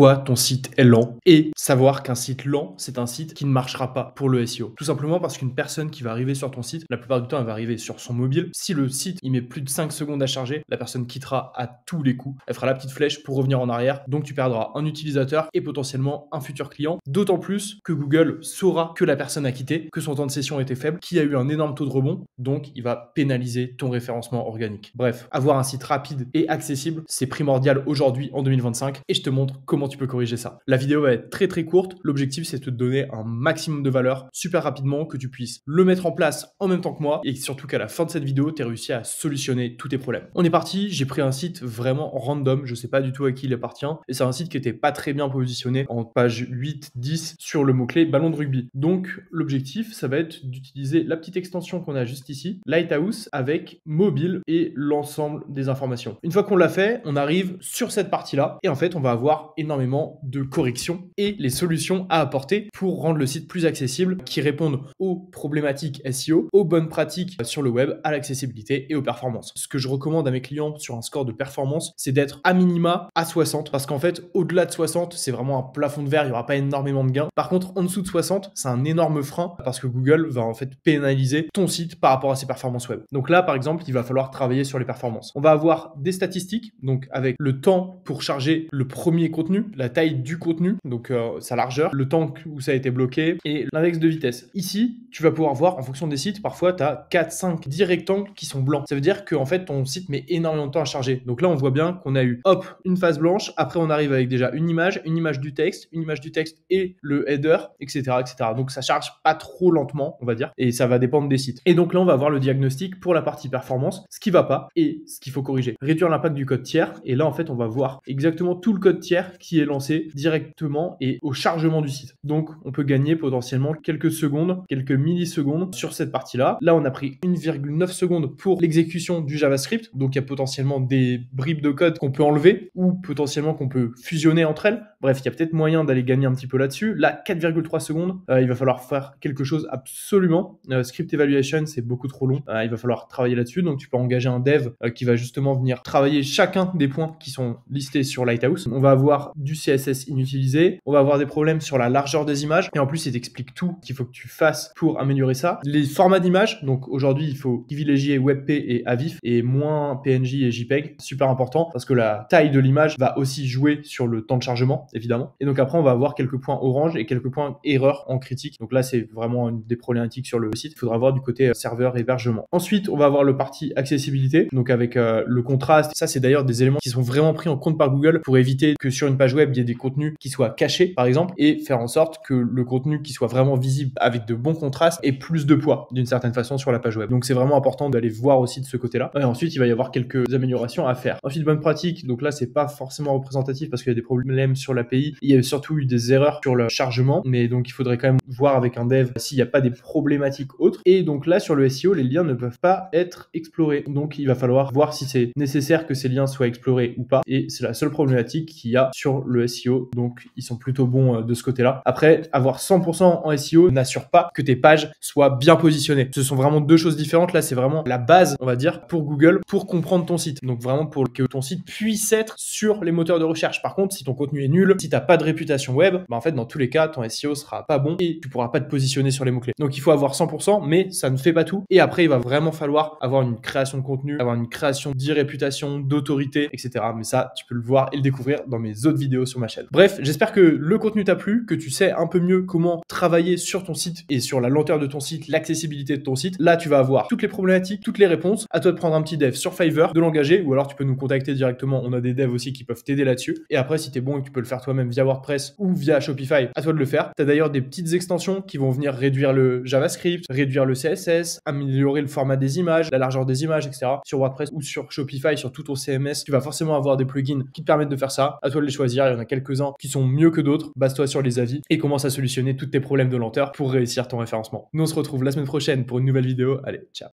pourquoi ton site est lent et savoir qu'un site lent, c'est un site qui ne marchera pas pour le SEO. Tout simplement parce qu'une personne qui va arriver sur ton site, la plupart du temps, elle va arriver sur son mobile. Si le site, il met plus de 5 secondes à charger, la personne quittera à tous les coups. Elle fera la petite flèche pour revenir en arrière. Donc, tu perdras un utilisateur et potentiellement un futur client. D'autant plus que Google saura que la personne a quitté, que son temps de session était faible, qu'il y a eu un énorme taux de rebond. Donc, il va pénaliser ton référencement organique. Bref, avoir un site rapide et accessible, c'est primordial aujourd'hui en 2025 et je te montre comment tu peux corriger ça. La vidéo va être très courte. L'objectif, c'est de te donner un maximum de valeur super rapidement, que tu puisses le mettre en place en même temps que moi et surtout qu'à la fin de cette vidéo, tu aies réussi à solutionner tous tes problèmes. On est parti, j'ai pris un site vraiment random, je sais pas du tout à qui il appartient et c'est un site qui était pas très bien positionné en page 8-10 sur le mot-clé ballon de rugby. Donc l'objectif, ça va être d'utiliser la petite extension qu'on a juste ici, Lighthouse, avec mobile et l'ensemble des informations. Une fois qu'on l'a fait, on arrive sur cette partie-là et en fait, on va avoir énormément de corrections et les solutions à apporter pour rendre le site plus accessible, qui répondent aux problématiques SEO, aux bonnes pratiques sur le web, à l'accessibilité et aux performances. Ce que je recommande à mes clients sur un score de performance, c'est d'être à minima à 60 parce qu'en fait, au-delà de 60, c'est vraiment un plafond de verre, il n'y aura pas énormément de gains. Par contre, en dessous de 60, c'est un énorme frein parce que Google va en fait pénaliser ton site par rapport à ses performances web. Donc là, par exemple, il va falloir travailler sur les performances. On va avoir des statistiques, donc avec le temps pour charger le premier contenu, la taille du contenu, donc sa largeur, le temps où ça a été bloqué et l'index de vitesse. Ici, tu vas pouvoir voir en fonction des sites, parfois tu as 4, 5, 10 rectangles qui sont blancs. Ça veut dire que en fait, ton site met énormément de temps à charger. Donc là, on voit bien qu'on a eu, hop, une phase blanche. Après, on arrive avec déjà une image du texte, et le header, etc., etc. Donc ça charge pas trop lentement, on va dire, et ça va dépendre des sites. Et donc là, on va voir le diagnostic pour la partie performance, ce qui va pas et ce qu'il faut corriger. Réduire l'impact du code tiers. Et là, en fait, on va voir exactement tout le code tiers qui est lancé directement et au chargement du site. Donc, on peut gagner potentiellement quelques secondes, quelques millisecondes sur cette partie-là. Là, on a pris 1,9 secondes pour l'exécution du JavaScript. Donc, il y a potentiellement des bribes de code qu'on peut enlever ou potentiellement qu'on peut fusionner entre elles. Bref, il y a peut-être moyen d'aller gagner un petit peu là-dessus. Là, 4,3 secondes, il va falloir faire quelque chose absolument. Script evaluation, c'est beaucoup trop long. Il va falloir travailler là-dessus. Donc, tu peux engager un dev qui va justement venir travailler chacun des points qui sont listés sur Lighthouse. On va avoir du CSS inutilisé. On va avoir des problèmes sur la largeur des images. Et en plus, il t'explique tout qu'il faut que tu fasses pour améliorer ça. Les formats d'images. Donc, aujourd'hui, il faut privilégier WebP et AVIF et moins PNG et JPEG. Super important parce que la taille de l'image va aussi jouer sur le temps de chargement, évidemment. Et donc, après, on va avoir quelques points orange et quelques points erreur en critique. Donc là, c'est vraiment une des problématiques sur le site. Il faudra voir du côté serveur hébergement. Ensuite, on va avoir le parti accessibilité. Donc, avec le contraste. Ça, c'est d'ailleurs des éléments qui sont vraiment pris en compte par Google pour éviter que sur une page web, il y ait des contenus qui soient cachés, par exemple, et faire en sorte que le contenu qui soit vraiment visible avec de bons contrastes ait plus de poids, d'une certaine façon, sur la page web. Donc, c'est vraiment important d'aller voir aussi de ce côté-là. Et ensuite, il va y avoir quelques améliorations à faire. Ensuite, bonne pratique. Donc là, c'est pas forcément représentatif parce qu'il y a des problèmes sur l'API. Il y a surtout eu des erreurs sur le chargement, mais donc il faudrait quand même voir avec un dev s'il n'y a pas des problématiques autres. Et donc là, sur le SEO, les liens ne peuvent pas être explorés. Donc, il va falloir voir si c'est nécessaire que ces liens soient explorés ou pas. Et c'est la seule problématique qu'il y a sur le SEO. Donc, ils sont plutôt bons de ce côté-là. Après, avoir 100% en SEO n'assure pas que tes pages soient bien positionnées. Ce sont vraiment deux choses différentes. Là, c'est vraiment la base, on va dire, pour Google, pour comprendre ton site. Donc, vraiment pour que ton site puisse être sur les moteurs de recherche. Par contre, si ton contenu est nul, si t'as pas de réputation web, bah en fait, dans tous les cas, ton SEO sera pas bon et tu pourras pas te positionner sur les mots-clés. Donc, il faut avoir 100%, mais ça ne fait pas tout. Et après, il va vraiment falloir avoir une création de contenu, avoir une création d'e-réputation, d'autorité, etc. Mais ça, tu peux le voir et le découvrir dans mes autres vidéos sur ma chaîne. Bref, j'espère que le contenu t'a plu, que tu sais un peu mieux comment travailler sur ton site et sur la lenteur de ton site, l'accessibilité de ton site. Là, tu vas avoir toutes les problématiques, toutes les réponses. À toi de prendre un petit dev sur Fiverr, de l'engager, ou alors tu peux nous contacter directement. On a des devs aussi qui peuvent t'aider là-dessus. Et après, si t'es bon et que tu peux le faire toi-même via WordPress ou via Shopify, à toi de le faire. T'as d'ailleurs des petites extensions qui vont venir réduire le JavaScript, réduire le CSS, améliorer le format des images, la largeur des images, etc. Sur WordPress ou sur Shopify, sur tout ton CMS, tu vas forcément avoir des plugins qui te permettent de faire ça. À toi de les choisir. Il y en a quelques-uns qui sont mieux que d'autres. Base-toi sur les avis et commence à solutionner tous tes problèmes de lenteur pour réussir ton référencement. Nous, on se retrouve la semaine prochaine pour une nouvelle vidéo. Allez, ciao.